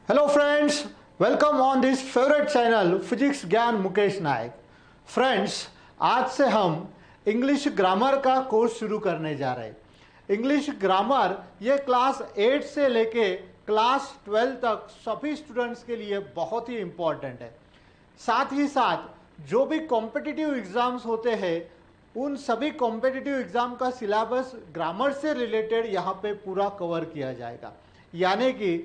Hello friends, welcome on this favourite channel physics ज्ञान मुकेश नायक। Friends, आज से हम इंग्लिश ग्रामर का कोर्स शुरू करने जा रहे हैं। इंग्लिश ग्रामर ये क्लास 8 से लेके क्लास 12 तक सभी स्टूडेंट्स के लिए बहुत ही इम्पोर्टेंट है। साथ ही साथ जो भी कॉम्पिटिटिव एग्जाम्स होते हैं उन सभी कॉम्पिटिटिव एग्जाम का सिलेबस ग्रामर से रिलेटेड यहाँ पे पूरा कवर किया जाएगा। यानी कि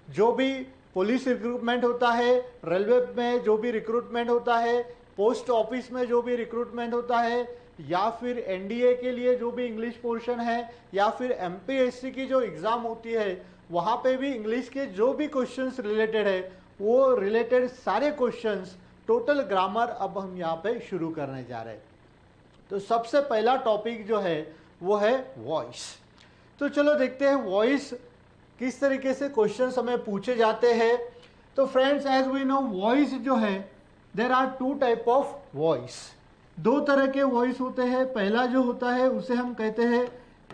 जो भी पुलिस रिक्रूटमेंट होता है, रेलवे में जो भी रिक्रूटमेंट होता है, पोस्ट ऑफिस में जो भी रिक्रूटमेंट होता है, या फिर एनडीए के लिए जो भी इंग्लिश पोर्शन है, या फिर एमपीएससी की जो एग्ज़ाम होती है वहाँ पे भी इंग्लिश के जो भी क्वेश्चंस रिलेटेड है वो रिलेटेड सारे क्वेश्चंस टोटल ग्रामर अब हम यहाँ पे शुरू करने जा रहे हैं। तो सबसे पहला टॉपिक जो है वो है वॉइस। तो चलो देखते हैं वॉइस किस तरीके से क्वेश्चंस हमें पूछे जाते हैं। तो friends, as we know voice जो है there are two type of voice. दो तरह के वॉइस होते हैं। पहला जो होता है उसे हम कहते हैं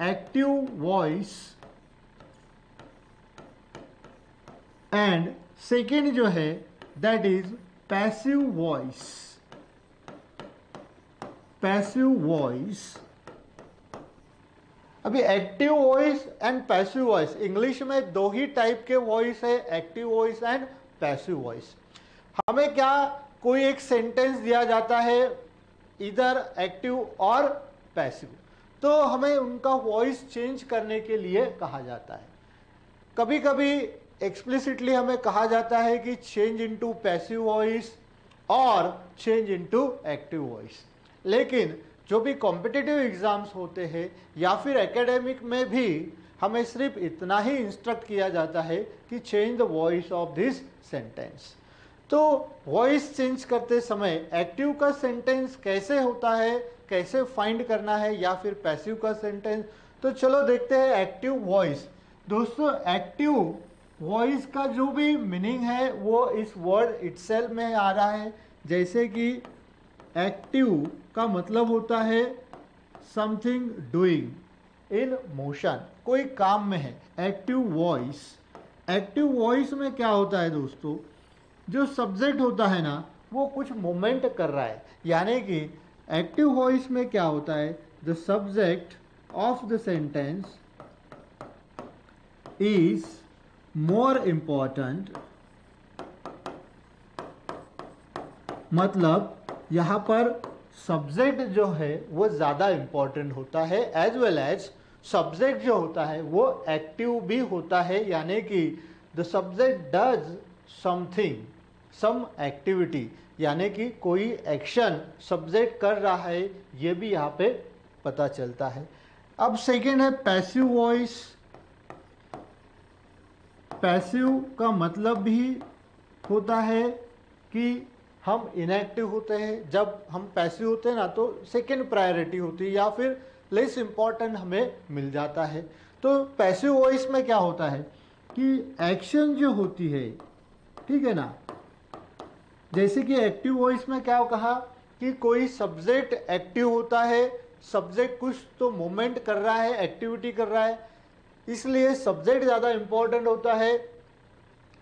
एक्टिव वॉइस एंड सेकेंड जो है that is passive voice. Passive voice, अभी active voice and passive voice, English में दो ही टाइप के वॉइस है, active voice and passive voice. हमें क्या कोई एक सेंटेंस दिया जाता है इधर एक्टिव और पैसिव, तो हमें उनका वॉइस चेंज करने के लिए कहा जाता है। कभी कभी एक्सप्लिसिटली हमें कहा जाता है कि चेंज इनटू पैसिव वॉइस और चेंज इनटू एक्टिव वॉइस। लेकिन जो भी कॉम्पिटिटिव एग्जाम्स होते हैं या फिर एकेडमिक में भी हमें सिर्फ इतना ही इंस्ट्रक्ट किया जाता है कि change the voice of this sentence. तो वॉइस चेंज करते समय एक्टिव का सेंटेंस कैसे होता है, कैसे फाइंड करना है, या फिर पैसिव का सेंटेंस, तो चलो देखते हैं एक्टिव वॉइस। दोस्तों, एक्टिव वॉइस का जो भी मीनिंग है वो इस वर्ड इटसेल्फ में आ रहा है। जैसे कि एक्टिव का मतलब होता है समथिंग डूइंग इन मोशन, कोई काम में है। एक्टिव वॉइस, एक्टिव वॉइस में क्या होता है दोस्तों, जो सब्जेक्ट होता है ना वो कुछ मूवमेंट कर रहा है। यानी कि एक्टिव वॉइस में क्या होता है, the subject of the sentence is more important, मतलब यहाँ पर सब्जेक्ट जो है वो ज़्यादा इम्पॉर्टेंट होता है, एज वेल एज सब्जेक्ट जो होता है वो एक्टिव भी होता है। यानी कि the subject does something, some activity, यानी कि कोई एक्शन सब्जेक्ट कर रहा है, ये भी यहाँ पे पता चलता है। अब सेकेंड है पैसिव वॉइस। पैसिव का मतलब भी होता है कि हम इनएक्टिव होते हैं। जब हम पैसिव होते हैं ना तो सेकेंड प्रायोरिटी होती है या फिर लेस इम्पॉर्टेंट हमें मिल जाता है। तो पैसिव वॉइस में क्या होता है कि एक्शन जो होती है, ठीक है ना, जैसे कि एक्टिव वॉइस में क्या कहा कि कोई सब्जेक्ट एक्टिव होता है, सब्जेक्ट कुछ तो मूवमेंट कर रहा है, एक्टिविटी कर रहा है, इसलिए सब्जेक्ट ज़्यादा इम्पॉर्टेंट होता है।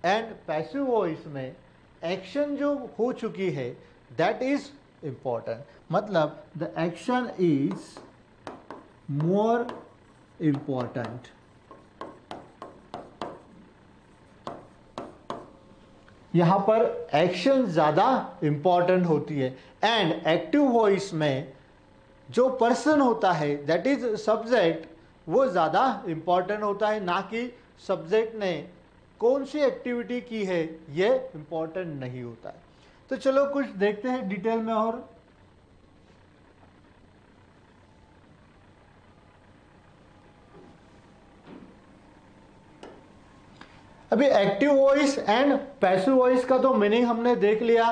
एंड पैसिव वॉइस में एक्शन जो हो चुकी है दैट इज इम्पॉर्टेंट, मतलब the action is more important. यहां पर एक्शन ज्यादा इंपॉर्टेंट होती है। एंड एक्टिव वॉइस में जो पर्सन होता है दैट इज सब्जेक्ट, वो ज्यादा इंपॉर्टेंट होता है, ना कि सब्जेक्ट ने कौन सी एक्टिविटी की है ये इंपॉर्टेंट नहीं होता है। तो चलो कुछ देखते हैं डिटेल में। और अभी active voice and passive voice का तो मीनिंग हमने देख लिया।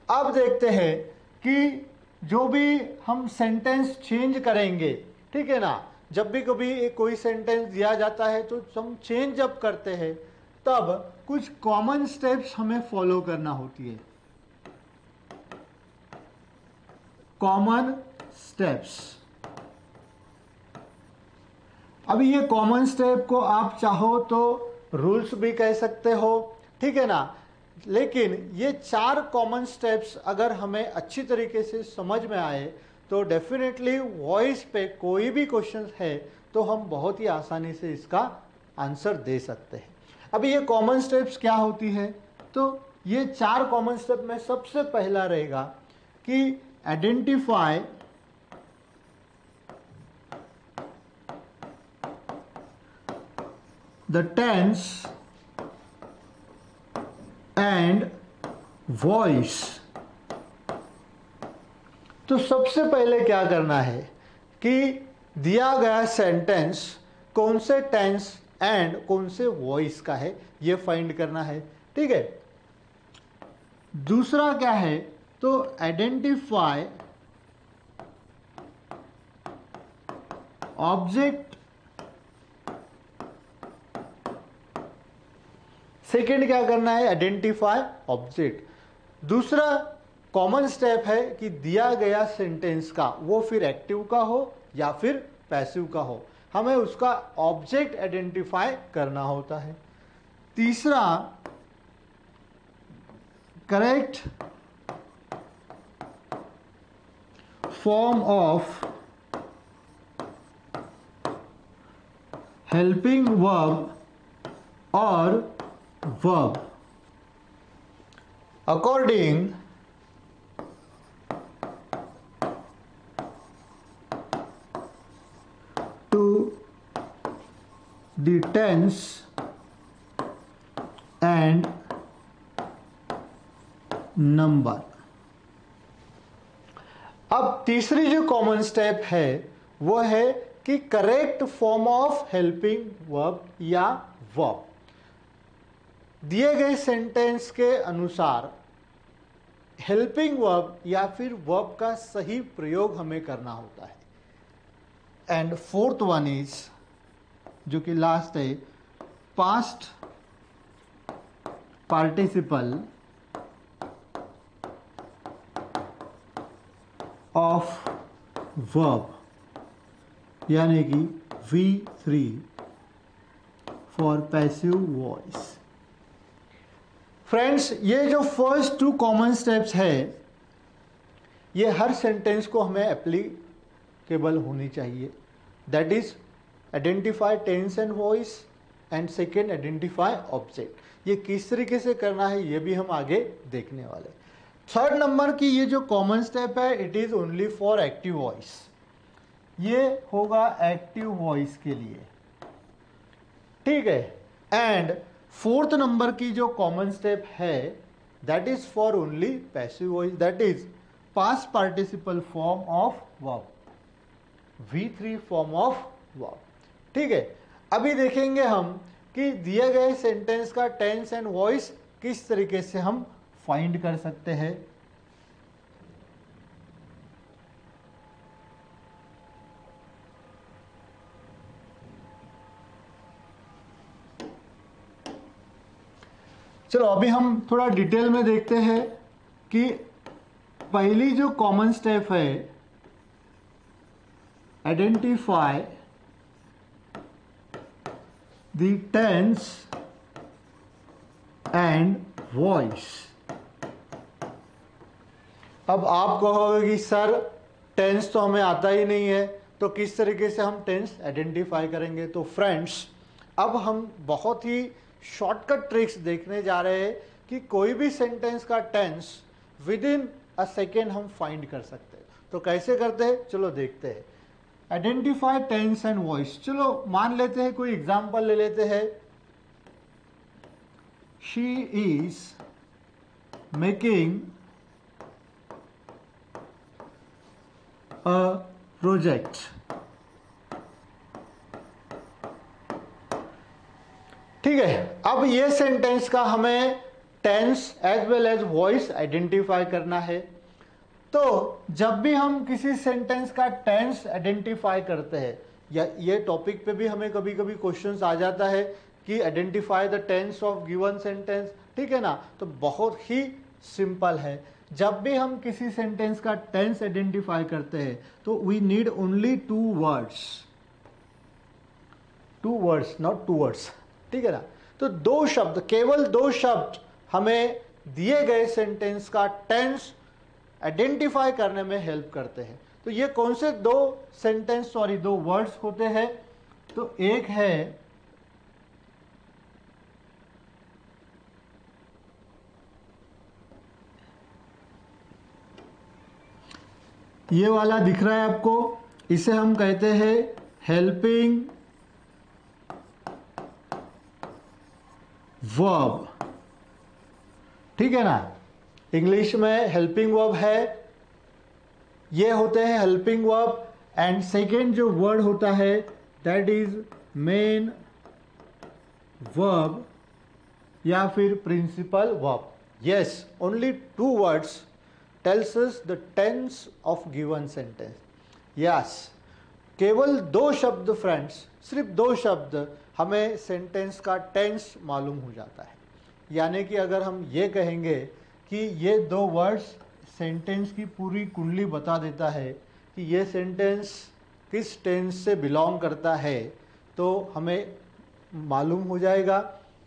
अब देखते हैं कि जो भी हम सेंटेंस चेंज करेंगे, ठीक है ना, जब भी कभी कोई सेंटेंस दिया जाता है तो हम चेंज जब करते हैं तब कुछ कॉमन स्टेप्स हमें फॉलो करना होती है। कॉमन स्टेप्स, अभी ये कॉमन स्टेप को आप चाहो तो रूल्स भी कह सकते हो, ठीक है ना। लेकिन ये 4 कॉमन स्टेप्स अगर हमें अच्छी तरीके से समझ में आए तो डेफिनेटली वॉइस पे कोई भी क्वेश्चन है तो हम बहुत ही आसानी से इसका आंसर दे सकते हैं। अभी ये कॉमन स्टेप्स क्या होती है, तो ये 4 कॉमन स्टेप में सबसे पहला रहेगा कि identify the tense and voice. तो सबसे पहले क्या करना है कि दिया गया सेंटेंस कौन से टेंस एंड कौन से वॉइस का है ये फाइंड करना है, ठीक है। दूसरा क्या है, तो आइडेंटिफाई ऑब्जेक्ट। सेकेंड क्या करना है, आइडेंटिफाई ऑब्जेक्ट। दूसरा कॉमन स्टेप है कि दिया गया सेंटेंस का वो फिर एक्टिव का हो या फिर पैसिव का हो, हमें उसका ऑब्जेक्ट आइडेंटिफाई करना होता है। तीसरा correct form of helping verb और verb according to the tense and number. अब तीसरी जो कॉमन स्टेप है वो है कि correct form of helping verb या वर्ब। दिए गए सेंटेंस के अनुसार हेल्पिंग वर्ब या फिर वर्ब का सही प्रयोग हमें करना होता है। एंड फोर्थ वन इज जो कि लास्ट है, पास्ट पार्टिसिपल ऑफ वर्ब यानी कि V3 for passive voice. Friends, ये जो फर्स्ट 2 कॉमन स्टेप्स है ये हर सेंटेंस को हमें एप्लीकेबल होनी चाहिए। That is identify tense and voice and second identify object. ये किस तरीके से करना है ये भी हम आगे देखने वाले। थर्ड नंबर की ये जो कॉमन स्टेप है it is only for active voice, ये होगा एक्टिव वॉइस के लिए, ठीक है। एंड फोर्थ नंबर की जो कॉमन स्टेप है that is for only passive voice, that is past participle form of verb, V3 form of verb, ठीक है। अभी देखेंगे हम कि दिए गए सेंटेंस का टेंस एंड वॉइस किस तरीके से हम फाइंड कर सकते हैं। चलो अभी हम थोड़ा डिटेल में देखते हैं कि पहली जो कॉमन स्टेप है identify the tense and voice. अब आप कहोगे कि सर टेंस तो हमें आता ही नहीं है तो किस तरीके से हम टेंस आइडेंटिफाई करेंगे। तो फ्रेंड्स अब हम बहुत ही शॉर्टकट ट्रिक्स देखने जा रहे हैं कि कोई भी सेंटेंस का tense within a second हम फाइंड कर सकते हैं। तो कैसे करते हैं चलो देखते हैं। आइडेंटिफाई टेंस एंड वॉइस, चलो मान लेते हैं कोई एग्जांपल ले लेते हैं। She is making a project, ठीक है। अब ये सेंटेंस का हमें tense as well as voice identify करना है। तो जब भी हम किसी सेंटेंस का टेंस आइडेंटिफाई करते हैं, या ये टॉपिक पे भी हमें कभी कभी क्वेश्चंस आ जाता है कि identify the tense of given sentence, ठीक है ना। तो बहुत ही सिंपल है, जब भी हम किसी सेंटेंस का टेंस आइडेंटिफाई करते हैं तो we need only 2 words, 2 words not 2 words, ठीक है ना। तो दो शब्द, केवल दो शब्द हमें दिए गए सेंटेंस का टेंस आइडेंटिफाई करने में हेल्प करते हैं। तो ये कौन से दो सेंटेंस, सॉरी दो वर्ड्स होते हैं? तो एक है ये वाला, दिख रहा है आपको, इसे हम कहते हैं हेल्पिंग वर्ब। ठीक है ना, इंग्लिश में हेल्पिंग वर्ब है, ये होते हैं हेल्पिंग वर्ब। एंड सेकेंड जो वर्ड होता है दैट इज मेन वर्ब या फिर principal verb. Yes, only two words tells us the tense of given sentence. Yes, केवल दो शब्द फ्रेंड्स, सिर्फ दो शब्द हमें सेंटेंस का टेंस मालूम हो जाता है। यानी कि अगर हम ये कहेंगे कि ये दो वर्ड्स सेंटेंस की पूरी कुंडली बता देता है कि ये सेंटेंस किस टेंस से बिलोंग करता है, तो हमें मालूम हो जाएगा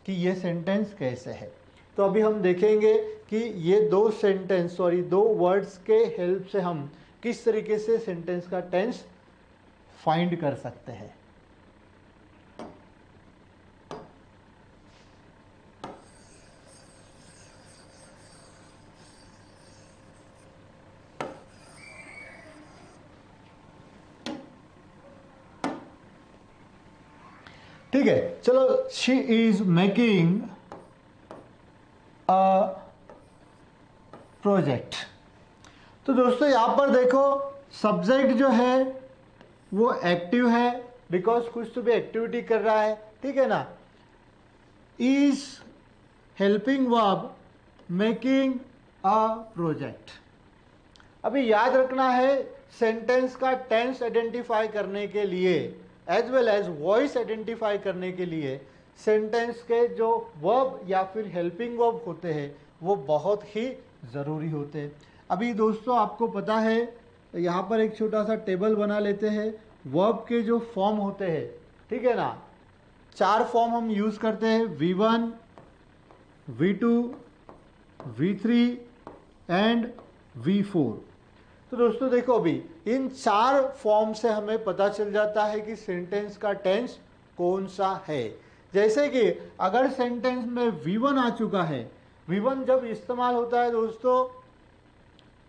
कि ये सेंटेंस कैसे है। तो अभी हम देखेंगे कि ये दो सेंटेंस, सॉरी दो वर्ड्स के हेल्प से हम किस तरीके से सेंटेंस का टेंस फाइंड कर सकते हैं। ठीक है, चलो, शी इज मेकिंग प्रोजेक्ट। तो दोस्तों यहां पर देखो सब्जेक्ट जो है वो एक्टिव है, बिकॉज कुछ तो भी एक्टिविटी कर रहा है। ठीक है ना, is helping verb making a project. अभी याद रखना है सेंटेंस का टेंस आइडेंटिफाई करने के लिए as well as voice identify करने के लिए सेंटेंस के जो वर्ब या फिर हेल्पिंग वर्ब होते हैं वो बहुत ही ज़रूरी होते हैं। अभी दोस्तों आपको पता है, यहाँ पर एक छोटा सा टेबल बना लेते हैं। वर्ब के जो फॉर्म होते हैं, ठीक है ना, चार फॉर्म हम यूज़ करते हैं, V1, V2, V3 and V4। तो दोस्तों देखो, अभी इन चार फॉर्म से हमें पता चल जाता है कि सेंटेंस का टेंस कौन सा है। जैसे कि अगर सेंटेंस में V1 आ चुका है, V1 जब इस्तेमाल होता है दोस्तों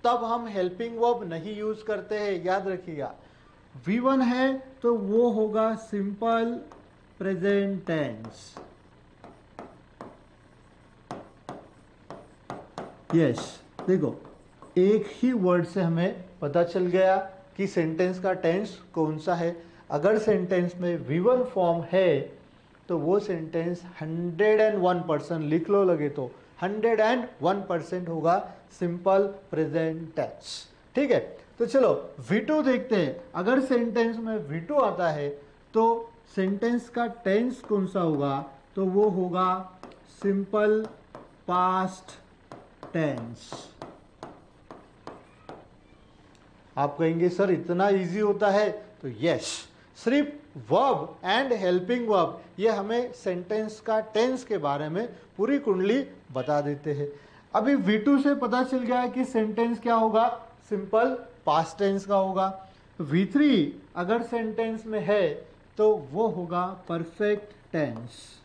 तब हम हेल्पिंग वर्ब नहीं यूज करते हैं, याद रखिएगा। V1 है तो वो होगा सिंपल प्रेजेंट टेंस। यस, देखो एक ही वर्ड से हमें पता चल गया कि सेंटेंस का टेंस कौन सा है। अगर सेंटेंस में V1 फॉर्म है तो वो सेंटेंस 101% लिख लो लगे तो 101% होगा सिंपल प्रेजेंट टेंस। ठीक है, तो चलो V2 देखते हैं। अगर सेंटेंस में V2 आता है तो सेंटेंस का टेंस कौन सा होगा, तो वो होगा सिंपल पास्ट टेंस। आप कहेंगे सर इतना इजी होता है, तो यस, सिर्फ वर्ब एंड हेल्पिंग वर्ब ये हमें सेंटेंस का टेंस के बारे में पूरी कुंडली बता देते हैं। अभी V2 से पता चल गया है कि सेंटेंस क्या होगा, सिंपल पास्ट टेंस का होगा। V3 अगर सेंटेंस में है तो वो होगा परफेक्ट टेंस।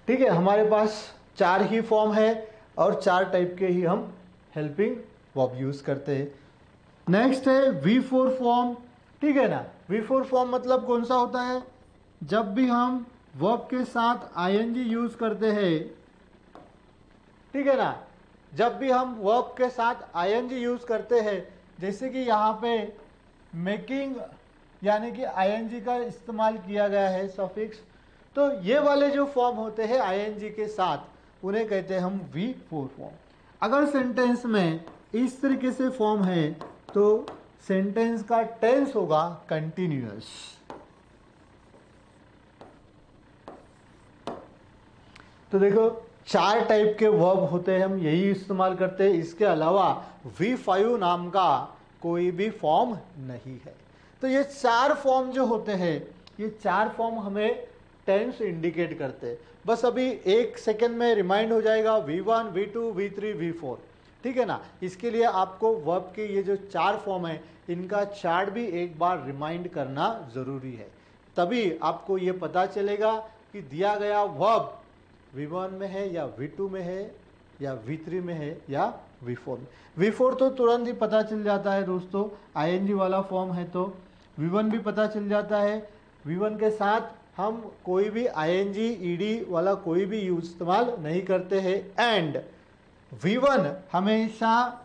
ठीक है, हमारे पास चार ही फॉर्म है और चार टाइप के ही हम हेल्पिंग वर्ब यूज करते हैं। नेक्स्ट है V4 फॉर्म। ठीक है ना, V4 फॉर्म मतलब कौन सा होता है, जब भी हम वर्ब के साथ ing यूज करते हैं। ठीक है ना, जब भी हम वर्ब के साथ ing यूज करते हैं, जैसे कि यहाँ पे मेकिंग यानी कि ing का इस्तेमाल किया गया है सफिक्स, तो ये वाले जो फॉर्म होते हैं ing के साथ उन्हें कहते हैं हम V4 फॉर्म। अगर सेंटेंस में इस तरीके से फॉर्म है तो सेंटेंस का टेंस होगा कंटिन्यूअस। तो देखो चार टाइप के वर्ब होते हैं, हम यही इस्तेमाल करते हैं। इसके अलावा V5 नाम का कोई भी फॉर्म नहीं है। तो ये चार फॉर्म जो होते हैं, ये चार फॉर्म हमें टेंस इंडिकेट करते हैं। बस अभी एक सेकेंड में रिमाइंड हो जाएगा V1, V2, V3, V4, ठीक है ना। इसके लिए आपको वर्ब के ये जो चार फॉर्म है इनका चार्ट भी एक बार रिमाइंड करना जरूरी है, तभी आपको ये पता चलेगा कि दिया गया वर्ब V1 में है या V2 में है या V3 में है या V4 में। V4 तो तुरंत ही पता चल जाता है दोस्तों, ING वाला फॉर्म है तो V1 भी पता चल जाता है। V1 के साथ हम कोई भी ING ED वाला कोई भी यूज इस्तेमाल नहीं करते हैं, एंड V1 हमेशा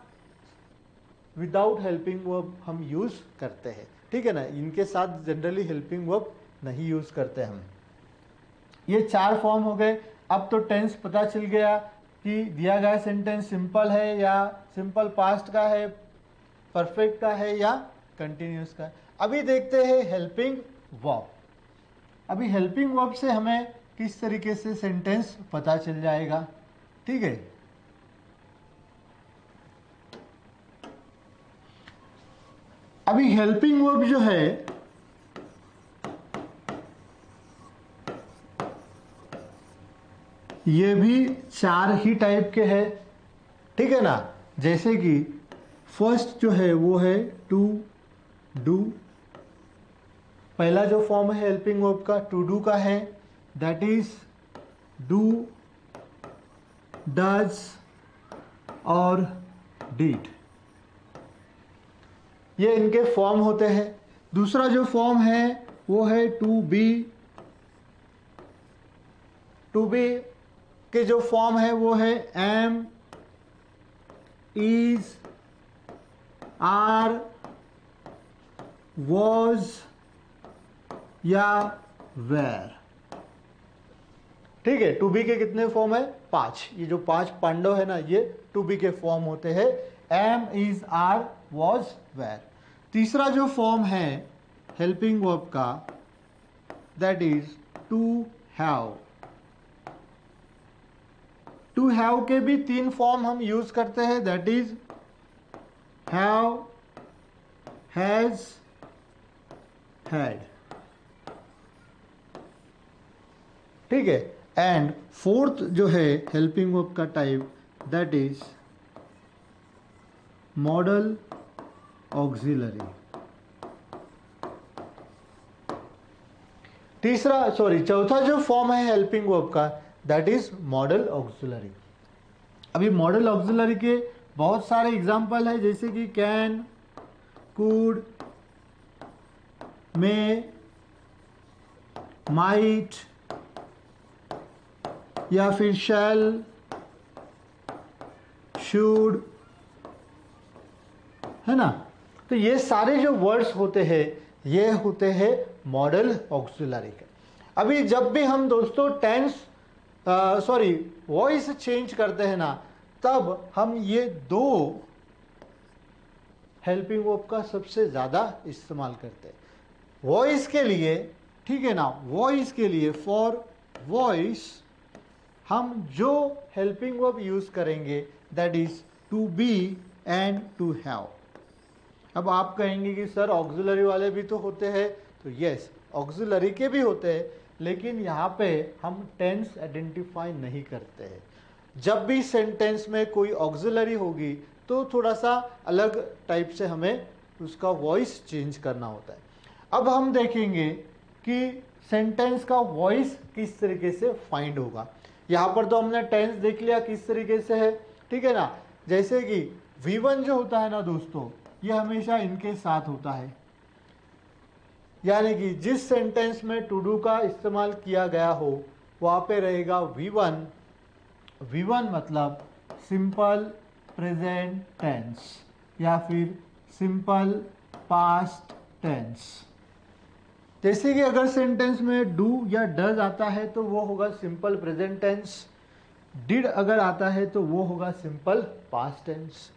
विदाउट हेल्पिंग वर्ब हम यूज करते हैं, ठीक है ना। इनके साथ जनरली हेल्पिंग वर्ब नहीं यूज करते हम। ये चार फॉर्म हो गए। अब तो टेंस पता चल गया कि दिया गया सेंटेंस सिंपल है या सिंपल पास्ट का है, परफेक्ट का है या कंटिन्यूस का है। अभी देखते हैं हेल्पिंग वर्ब। अभी हेल्पिंग वर्ब से हमें किस तरीके से सेंटेंस पता चल जाएगा, ठीक है। अभी हेल्पिंग वर्ब जो है ये भी चार ही टाइप के हैं, ठीक है ना। जैसे कि फर्स्ट जो है वो है टू डू। पहला जो फॉर्म है हेल्पिंग वर्ब का टू डू का है, दैट इज डू, डज और डिड, ये इनके फॉर्म होते हैं। दूसरा जो फॉर्म है वो है टू बी। टू बी के जो फॉर्म है वो है एम, इज, आर, वॉज या वेर, ठीक है। टू बी के कितने फॉर्म है? 5। ये जो 5 पांडव है ना, ये टू बी के फॉर्म होते हैं, am, is, are, was, were. तीसरा जो फॉर्म है हेल्पिंग वर्ब का, that is to have. To have के भी 3 फॉर्म हम यूज करते हैं, that is have, has, had, ठीक है। एंड फोर्थ जो है हेल्पिंग वर्ब का type, that is modal auxiliary. चौथा जो फॉर्म है हेल्पिंग वर्ब का, दैट इज मॉडल ऑक्सिलरी। अभी मॉडल ऑक्सिलरी के बहुत सारे एग्जाम्पल है, जैसे कि कैन, कुड, मे, माइट या फिर शैल, शुड, है ना। तो ये सारे जो वर्ड्स होते हैं ये होते हैं मॉडल ऑक्सिलरी के। अभी जब भी हम दोस्तों टेंस वॉइस चेंज करते हैं ना, तब हम ये 2 हेल्पिंग वर्ब का सबसे ज्यादा इस्तेमाल करते हैं वॉइस के लिए, ठीक है ना। वॉइस के लिए, फॉर वॉइस हम जो हेल्पिंग वर्ब यूज करेंगे that is to be and to have. अब आप कहेंगे कि सर ऑक्सिलरी वाले भी तो होते हैं, तो यस ऑक्सिलरी के भी होते हैं, लेकिन यहाँ पे हम टेंस आइडेंटिफाई नहीं करते हैं। जब भी सेंटेंस में कोई ऑक्सिलरी होगी तो थोड़ा सा अलग टाइप से हमें उसका वॉइस चेंज करना होता है। अब हम देखेंगे कि सेंटेंस का वॉइस किस तरीके से फाइंड होगा। यहाँ पर तो हमने टेंस देख लिया किस तरीके से है, ठीक है ना। जैसे कि V1 जो होता है ना दोस्तों, ये हमेशा इनके साथ होता है, यानी कि जिस सेंटेंस में टू डू का इस्तेमाल किया गया हो वहाँ पे रहेगा V1। V1 मतलब सिंपल प्रेजेंट टेंस या फिर सिंपल पास्ट टेंस। जैसे कि अगर सेंटेंस में डू या डज आता है तो वो होगा सिंपल प्रेजेंट टेंस, डिड अगर आता है तो वो होगा सिंपल पास्ट टेंस।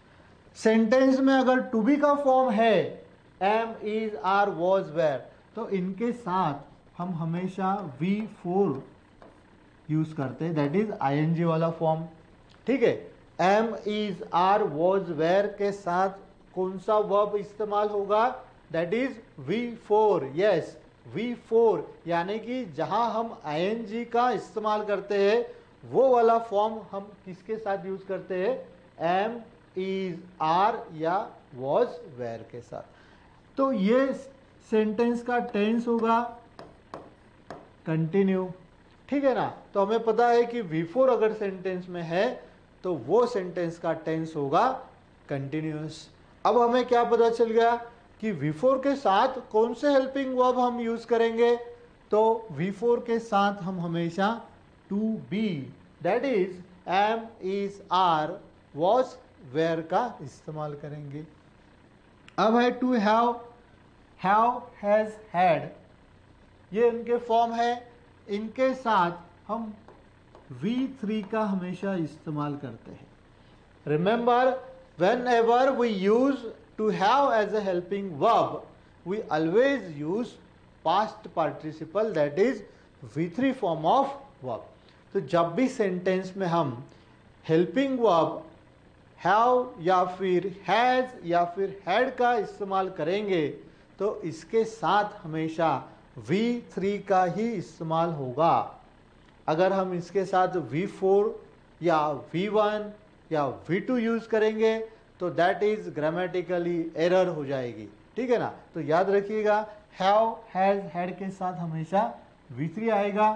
सेंटेंस में अगर टू बी का फॉर्म है am, is, are, was, were, तो इनके साथ हम हमेशा V4 यूज करते हैं, दैट इज ING वाला फॉर्म, ठीक है। Am, is, are, was, were के साथ कौन सा वर्ब इस्तेमाल होगा? That is V4। Yes, V4 यानी कि जहां हम ing का इस्तेमाल करते हैं वो वाला फॉर्म हम किसके साथ यूज करते हैं, am, is, are या was, were के साथ। तो ये सेंटेंस का टेंस होगा कंटिन्यू, ठीक है ना। तो हमें पता है कि V4 अगर सेंटेंस में है तो वो सेंटेंस का टेंस होगा कंटिन्यूअस। अब हमें क्या पता चल गया कि V4 के साथ कौन से हेल्पिंग वर्ब हम यूज करेंगे, तो V4 के साथ हम हमेशा to be, that is am, is, are, was, were का इस्तेमाल करेंगे। अब है टू हैव, हैज, हैड, ये इनके फॉर्म है, इनके साथ हम V3 का हमेशा इस्तेमाल करते हैं। Remember, whenever we use to have as a helping verb, we always use past participle, that is V3 form of verb। तो जब भी सेंटेंस में हम हेल्पिंग वर्ब हैव या फिर हैज या फिर हैड का इस्तेमाल करेंगे तो इसके साथ हमेशा V3 का ही इस्तेमाल होगा। अगर हम इसके साथ V4 या V1 या V2 यूज करेंगे तो दैट इज ग्रामेटिकली एरर हो जाएगी, ठीक है ना। तो याद रखिएगा, हैव, हैज, हैड के साथ हमेशा V3 आएगा।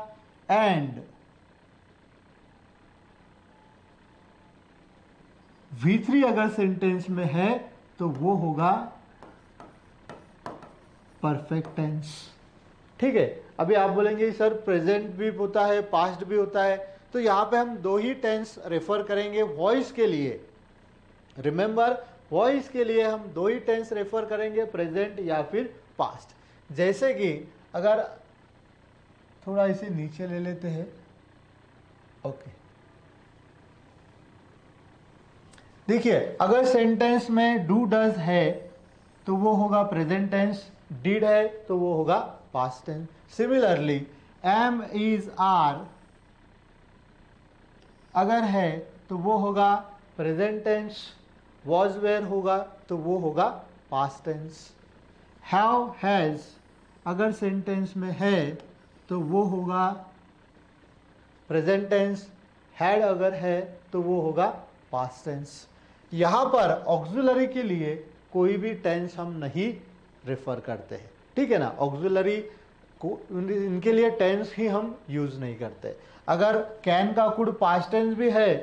एंड V3 अगर सेंटेंस में है तो वो होगा परफेक्ट टेंस, ठीक है। अभी आप बोलेंगे सर प्रेजेंट भी होता है, पास्ट भी होता है, तो यहां पे हम दो ही टेंस रेफर करेंगे वॉइस के लिए। रिमेंबर, वॉइस के लिए हम दो ही टेंस रेफर करेंगे, प्रेजेंट या फिर पास्ट। जैसे कि अगर थोड़ा इसे नीचे ले लेते हैं, ओके, देखिए अगर सेंटेंस में डू डज है तो वो होगा प्रेजेंट टेंस, डिड है तो वो होगा past tense. Similarly am, is, are अगर है तो वो होगा प्रेजेंट टेंस, वॉज, वेयर होगा तो वो होगा पास्ट टेंस। हैव, हैज अगर सेंटेंस में है तो वो होगा प्रेजेंट टेंस, हैड अगर है तो वो होगा पास्ट टेंस। यहां पर ऑक्सिलरी के लिए कोई भी टेंस हम नहीं रेफर करते हैं, ठीक है ना। ऑक्सिलरी को इनके लिए टेंस ही हम यूज नहीं करते। अगर कैन का कुड पास्ट टेंस भी है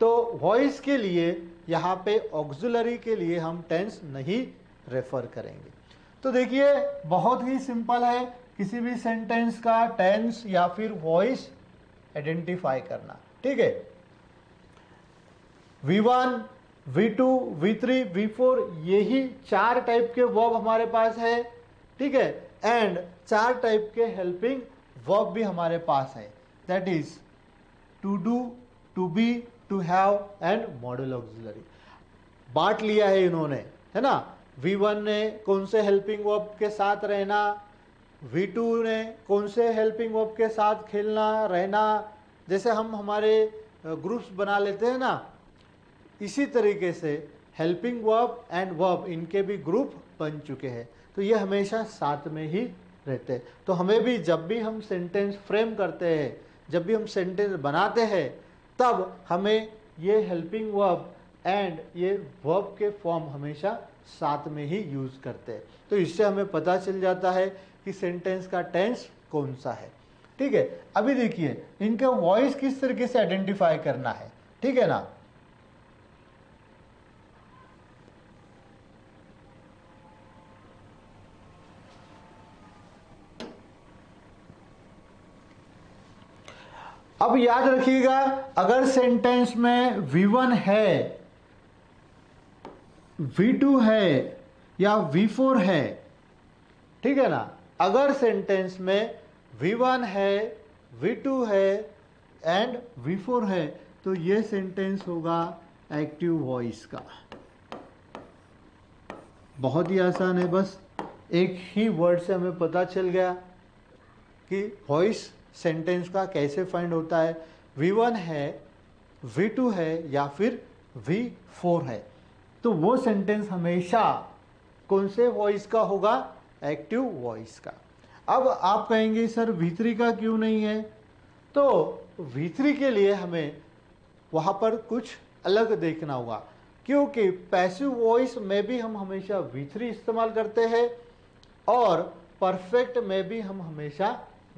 तो वॉइस के लिए यहाँ पे ऑक्सिलरी के लिए हम टेंस नहीं रेफर करेंगे। तो देखिए बहुत ही सिंपल है किसी भी सेंटेंस का टेंस या फिर वॉइस आइडेंटिफाई करना, ठीक है। V1, V2, V3, V4 यही चार टाइप के वर्ब हमारे पास है, ठीक है। एंड चार टाइप के हेल्पिंग वर्ब भी हमारे पास है, that is to do, to be, to have and modal auxiliary. बांट लिया है इन्होंने, है ना। V1 ने कौन से हेल्पिंग वर्ब के साथ रहना, V2 ने कौन से हेल्पिंग वर्ब के साथ खेलना रहना, जैसे हम हमारे ग्रुप्स बना लेते हैं ना, इसी तरीके से हेल्पिंग वर्ब एंड वर्ब इनके भी ग्रुप बन चुके हैं। तो ये हमेशा साथ में ही रहते हैं। तो हमें भी जब भी हम सेंटेंस फ्रेम करते हैं, जब भी हम सेंटेंस बनाते हैं, तब हमें ये हेल्पिंग वर्ब एंड ये वर्ब के फॉर्म हमेशा साथ में ही यूज करते हैं। तो इससे हमें पता चल जाता है कि सेंटेंस का टेंस कौन सा है, ठीक है। अभी देखिए इनका वॉइस किस तरीके से आइडेंटिफाई करना है, ठीक है ना। अब याद रखिएगा, अगर सेंटेंस में V1 है, V2 है या V4 है, ठीक है ना। अगर सेंटेंस में V1 है, V2 है एंड V4 है तो ये सेंटेंस होगा एक्टिव वॉइस का। बहुत ही आसान है, बस एक ही वर्ड से हमें पता चल गया कि वॉइस सेंटेंस का कैसे फाइंड होता है। V1 है, V2 है या फिर V4 है तो वो सेंटेंस हमेशा कौन से वॉइस का होगा? एक्टिव वॉइस का। अब आप कहेंगे सर V3 का क्यों नहीं है? तो V3 के लिए हमें वहाँ पर कुछ अलग देखना होगा, क्योंकि पैसिव वॉइस में भी हम हमेशा V3 इस्तेमाल करते हैं और परफेक्ट में भी हम हमेशा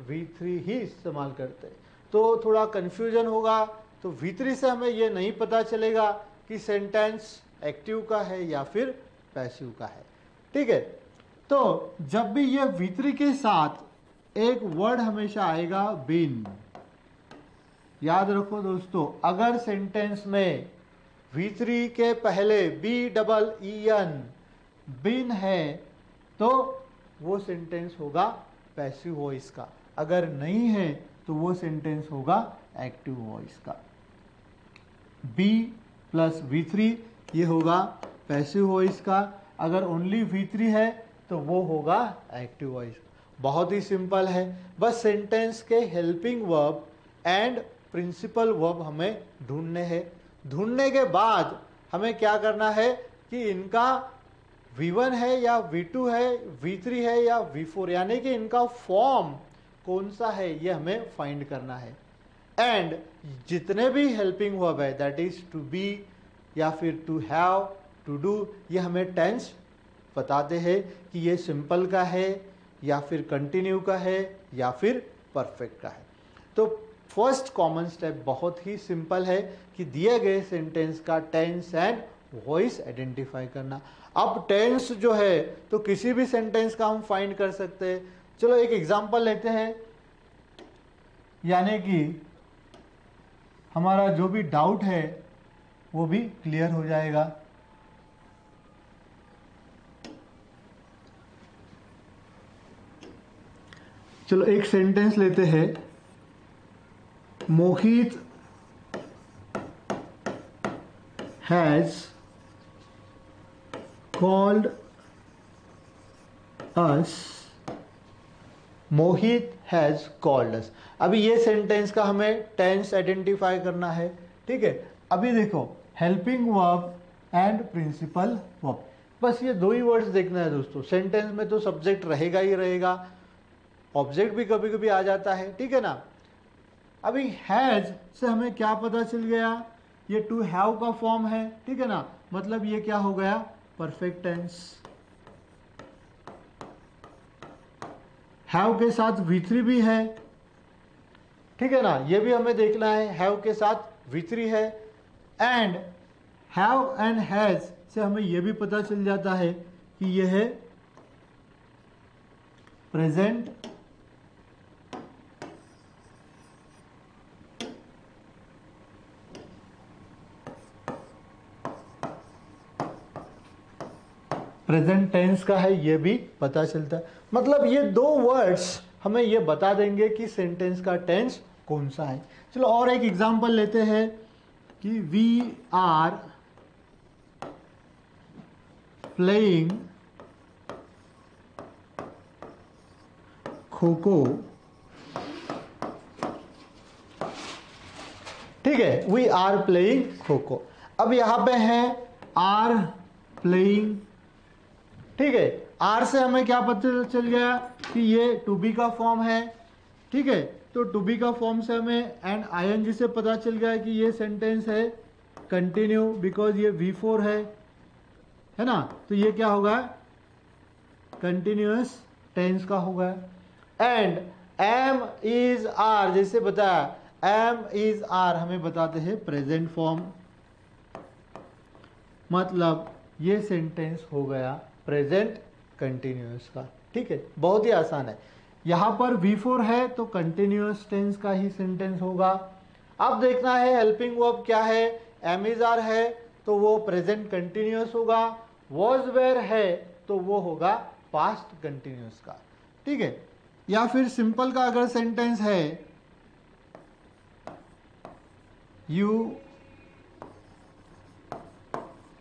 V3 ही इस्तेमाल करते हैं। तो थोड़ा कन्फ्यूजन होगा। तो V3 से हमें ये नहीं पता चलेगा कि सेंटेंस एक्टिव का है या फिर पैसिव का है। ठीक है, तो जब भी ये V3 के साथ एक वर्ड हमेशा आएगा बीन। याद रखो दोस्तों, अगर सेंटेंस में V3 के पहले BEEN बीन है तो वो सेंटेंस होगा पैसिव वॉइस का, अगर नहीं है तो वो सेंटेंस होगा एक्टिव वॉइस का। B प्लस V3 ये होगा पैसिव वॉइस का, अगर ओनली V3 है तो वो होगा एक्टिव वॉइस। बहुत ही सिंपल है, बस सेंटेंस के helping verb and principal verb हमें ढूंढने हैं। ढूंढने के बाद हमें क्या करना है कि इनका V1 है या V2 है, V3 है या V4, यानी कि इनका फॉर्म कौन सा है ये हमें फाइंड करना है। एंड जितने भी हेल्पिंग वर्ब है, दैट इज टू बी या फिर टू हैव, टू डू, ये हमें टेंस बताते हैं कि ये सिंपल का है या फिर कंटिन्यू का है या फिर परफेक्ट का है। तो फर्स्ट कॉमन स्टेप बहुत ही सिंपल है कि दिए गए सेंटेंस का टेंस एंड वॉइस आइडेंटिफाई करना। अब टेंस जो है तो किसी भी सेंटेंस का हम फाइंड कर सकते हैं। चलो एक एग्जांपल लेते हैं, यानी कि हमारा जो भी डाउट है वो भी क्लियर हो जाएगा। चलो एक सेंटेंस लेते हैं, Mohit has called us. Mohit has called us. अभी ये सेंटेंस का हमें टेंस आइडेंटिफाई करना है। ठीक है, अभी देखो helping verb and principal verb, बस ये दो ही वर्ड्स देखना है दोस्तों। सेंटेंस में तो सब्जेक्ट रहेगा ही रहेगा, ऑब्जेक्ट भी कभी कभी आ जाता है, ठीक है ना। अभी हैज से हमें क्या पता चल गया, ये टू हैव का फॉर्म है, ठीक है ना, मतलब ये क्या हो गया, परफेक्ट टेंस। हैव के साथ V3 भी है, ठीक है ना, ये भी हमें देखना है, हैव के साथ V3 है। एंड हैव एंड हैज से हमें ये भी पता चल जाता है कि ये है प्रेजेंट प्रेजेंट टेंस का है, ये भी पता चलता है। मतलब ये दो वर्ड्स हमें ये बता देंगे कि सेंटेंस का टेंस कौन सा है। चलो और एक एग्जांपल लेते हैं कि वी आर प्लेइंग खो-खो। ठीक है, वी आर प्लेइंग खो-खो। अब यहां पे है आर प्लेइंग, ठीक है, आर से हमें क्या पता चल गया कि ये टू बी का फॉर्म है, ठीक है, तो टू बी का फॉर्म से हमें एंड आईएनजी से पता चल गया कि ये सेंटेंस है कंटिन्यू, बिकॉज ये V4 है ना, तो ये क्या होगा, कंटिन्यूअस टेंस का होगा। एंड एम इज आर, जैसे बताया एम इज आर हमें बताते हैं प्रेजेंट फॉर्म, मतलब ये सेंटेंस हो गया प्रेजेंट कंटिन्यूअस का। ठीक है, बहुत ही आसान है। यहां पर V4 है तो कंटिन्यूअस टेंस का ही सेंटेंस होगा। अब देखना है हेल्पिंग वर्ब क्या है, एम इज आर है तो वो प्रेजेंट कंटिन्यूअस होगा, वॉज वेयर है तो वो होगा पास्ट कंटिन्यूअस का। ठीक है, या फिर सिंपल का अगर सेंटेंस है you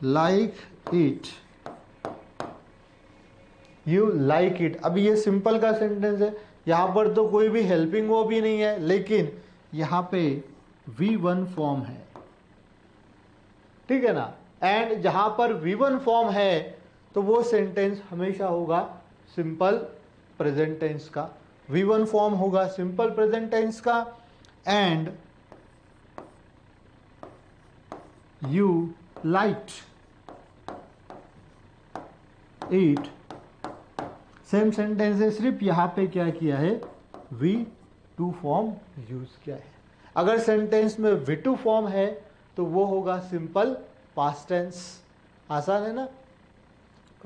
like it, you like it, अभी ये सिंपल का सेंटेंस है, यहां पर तो कोई भी हेल्पिंग वर्ब भी नहीं है, लेकिन यहां पे V1 फॉर्म है, ठीक है ना। एंड जहां पर V1 फॉर्म है तो वो सेंटेंस हमेशा होगा सिंपल प्रेजेंट टेंस का। V1 फॉर्म होगा सिंपल प्रेजेंट टेंस का। And you liked it, same sentence है, सिर्फ यहां पे क्या किया है, V2 फॉर्म यूज किया है। अगर सेंटेंस में V2 फॉर्म है तो वो होगा सिंपल पास्ट टेंस। आसान है ना।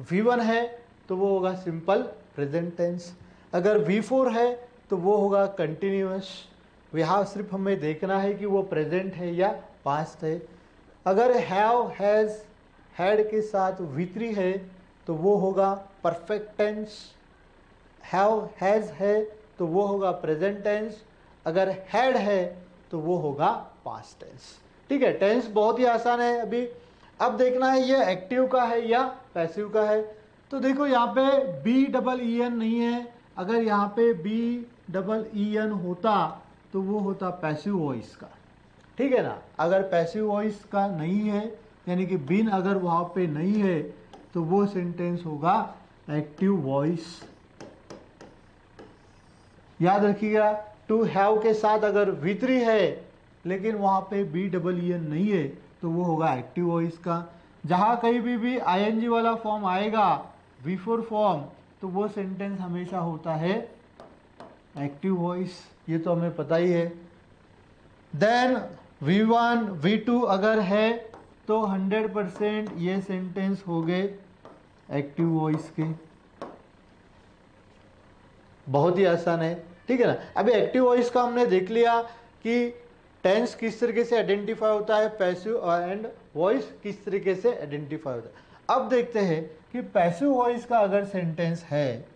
V1 है तो वो होगा सिंपल प्रेजेंट टेंस। अगर V4 है तो वो होगा कंटिन्यूअस। यहाँ सिर्फ हमें देखना है कि वो प्रेजेंट है या पास्ट है। अगर हैव, हैज, हैड के साथ V3 है तो वो होगा परफेक्ट टेंस। हैव, हैज है तो वो होगा प्रेजेंट टेंस। अगर हैड है तो वो होगा पास्ट टेंस। ठीक है, टेंस बहुत ही आसान है। अभी अब देखना है ये एक्टिव का है या पैसिव का है। तो देखो यहाँ पे BEEN नहीं है। अगर यहाँ पे BEEN होता तो वो होता पैसिव वॉइस का। ठीक है ना। अगर पैसिव वॉइस का नहीं है, यानी कि बीन अगर वहाँ पे नहीं है, तो वो सेंटेंस होगा एक्टिव वॉइस। याद रखिएगा, टू हैव के साथ अगर V3 है लेकिन वहाँ पे BEEN नहीं है तो वो होगा एक्टिव वॉइस का। जहाँ कहीं भी ING वाला फॉर्म आएगा, V4 फॉर्म, तो वो सेंटेंस हमेशा होता है एक्टिव वॉइस। ये तो हमें पता ही है। देन V1, V2 अगर है तो 100% ये सेंटेंस हो गए एक्टिव वॉइस के। बहुत ही आसान है। ठीक है ना। अभी एक्टिव वॉइस का हमने देख लिया कि टेंस किस तरीके से आइडेंटिफाई होता है, पैसिव एंड वॉइस किस तरीके से आइडेंटिफाई होता है। अब देखते हैं कि पैसिव वॉइस का अगर सेंटेंस है,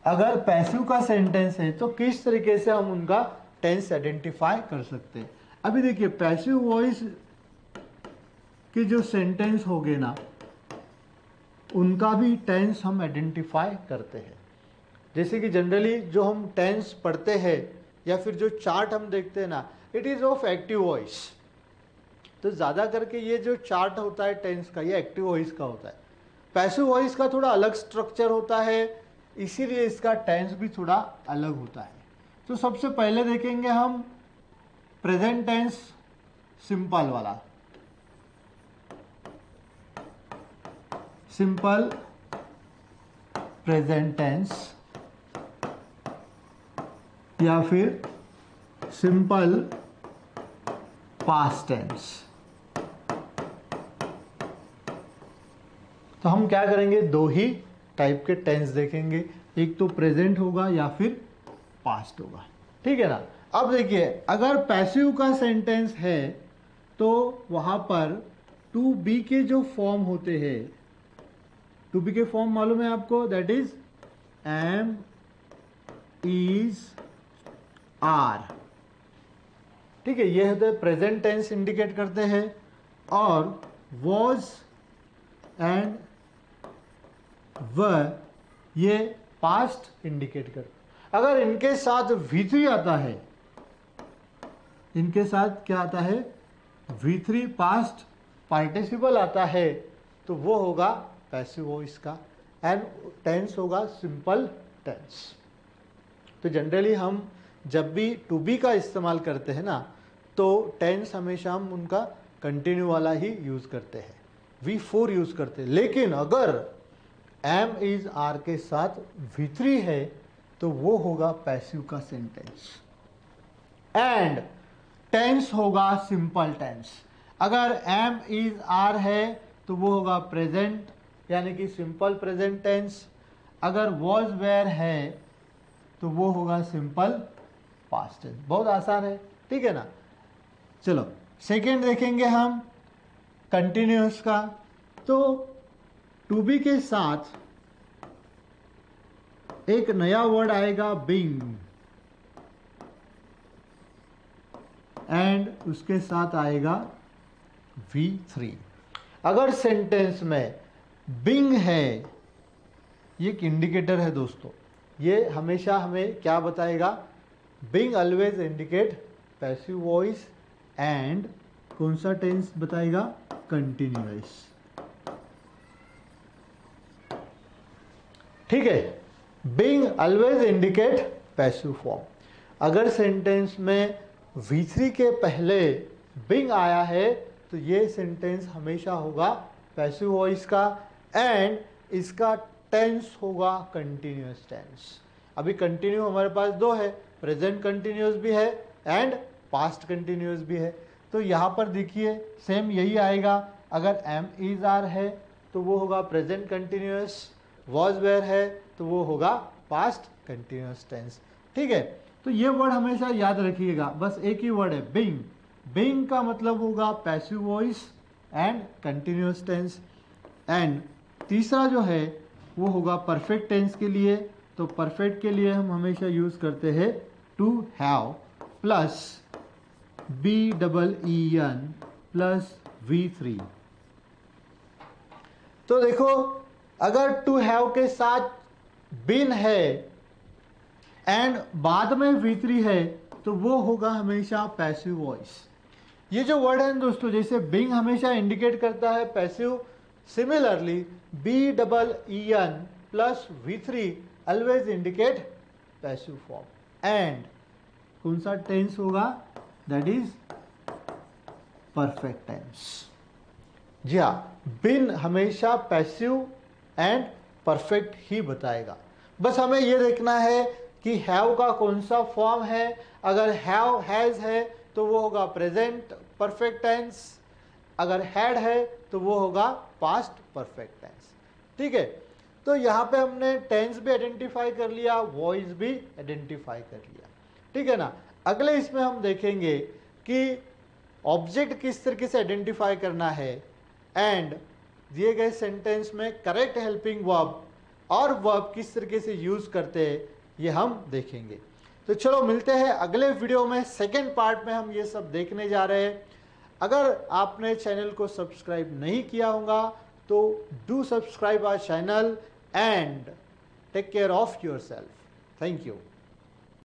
अगर पैसिव का सेंटेंस है तो किस तरीके से हम उनका टेंस आइडेंटिफाई कर सकते हैं। अभी देखिए, पैसिव वॉइस के जो सेंटेंस हो गए ना, उनका भी टेंस हम आइडेंटिफाई करते हैं। जैसे कि जनरली जो हम टेंस पढ़ते हैं या फिर जो चार्ट हम देखते हैं ना, it is of active voice. तो ज़्यादा करके ये जो चार्ट होता है टेंस का, ये एक्टिव वॉइस का होता है। पैसिव वॉइस का थोड़ा अलग स्ट्रक्चर होता है, इसीलिए इसका टेंस भी थोड़ा अलग होता है। तो सबसे पहले देखेंगे हम प्रेजेंट टेंस सिंपल वाला, सिंपल प्रेजेंट टेंस या फिर सिंपल पास्ट टेंस। तो हम क्या करेंगे, दो ही टाइप के टेंस देखेंगे, एक तो प्रेजेंट होगा या फिर पास्ट होगा। ठीक है ना। अब देखिए, अगर पैसिव का सेंटेंस है तो वहां पर टू बी के जो फॉर्म होते हैं, टू बी के फॉर्म मालूम है आपको, that is am, is, are. ठीक है, ये होते प्रेजेंट टेंस इंडिकेट करते हैं। और वॉज एंड वर ये पास्ट इंडिकेट करते। अगर इनके साथ V3 आता है, इनके साथ क्या आता है, V3 पास्ट पार्टिसिपल आता है, तो वो होगा पैसिव वॉइस का एंड टेंस होगा सिंपल टेंस। तो जनरली हम जब भी टू बी का इस्तेमाल करते हैं ना, तो टेंस हमेशा हम उनका कंटिन्यू वाला ही यूज करते हैं, V4 यूज करते हैं। लेकिन अगर एम, इज, आर के साथ V3 है तो वो होगा पैसिव का सेंटेंस एंड टेंस होगा सिंपल टेंस। अगर एम, इज, आर है तो वो होगा प्रेजेंट यानी कि सिंपल प्रेजेंट टेंस। अगर वॉज, वेयर है तो वो होगा सिंपल पास्ट टेंस। बहुत आसान है। ठीक है ना। चलो सेकेंड देखेंगे हम कंटिन्यूअस का। तो टू बी के साथ एक नया वर्ड आएगा बीइंग, एंड उसके साथ आएगा V3। अगर सेंटेंस में बीइंग है, ये एक इंडिकेटर है दोस्तों, ये हमेशा हमें क्या बताएगा, being always indicate passive voice and कौन सा टेंस बताएगा? कंटिन्यूअस। ठीक है, being always indicate passive form. अगर सेंटेंस में V3 के पहले बीइंग आया है तो ये सेंटेंस हमेशा होगा पैसिव वॉइस का, एंड इसका टेंस होगा कंटिन्यूअस टेंस। अभी कंटिन्यू हमारे पास दो है, प्रेजेंट कंटिन्यूअस भी है एंड पास्ट कंटिन्यूअस भी है। तो यहाँ पर देखिए सेम यही आएगा। अगर एम इज आर है तो वो होगा प्रेजेंट कंटिन्यूअस, वॉज वेयर है तो वो होगा पास्ट कंटिन्यूअस टेंस। ठीक है, तो ये वर्ड हमेशा याद रखिएगा। बस एक ही वर्ड है बीइंग। बीइंग का मतलब होगा passive voice and continuous tense. And तीसरा जो है वो होगा परफेक्ट टेंस के लिए। तो परफेक्ट के लिए हम हमेशा यूज करते हैं to have plus BEEN plus V3। तो देखो, अगर टू हैव के साथ बीन है एंड बाद में V3 है तो वो होगा हमेशा पैसिव वॉइस। ये जो वर्ड है दोस्तों, जैसे बीइंग हमेशा इंडिकेट करता है passive, similarly BEEN plus V3 always indicate passive form. And कौन सा टेंस होगा? That is perfect tense. जी हाँ, बीन हमेशा पैसिव एंड परफेक्ट ही बताएगा। बस हमें यह देखना है कि हैव का कौन सा फॉर्म है। अगर हैव हैज है तो वो होगा प्रेजेंट परफेक्ट टेंस, अगर हैड है तो वो होगा पास्ट परफेक्ट टेंस। ठीक है, तो यहाँ पे हमने टेंस भी आइडेंटिफाई कर लिया, वॉइस भी आइडेंटिफाई कर लिया। ठीक है ना। अगले इसमें हम देखेंगे कि ऑब्जेक्ट किस तरीके से आइडेंटिफाई करना है एंड दिए गए सेंटेंस में करेक्ट हेल्पिंग वर्ब और वर्ब किस तरीके से यूज करते हैं, ये हम देखेंगे। तो चलो मिलते हैं अगले वीडियो में। सेकेंड पार्ट में हम ये सब देखने जा रहे हैं। अगर आपने चैनल को सब्सक्राइब नहीं किया होगा तो do subscribe our channel and take care of yourself. Thank you.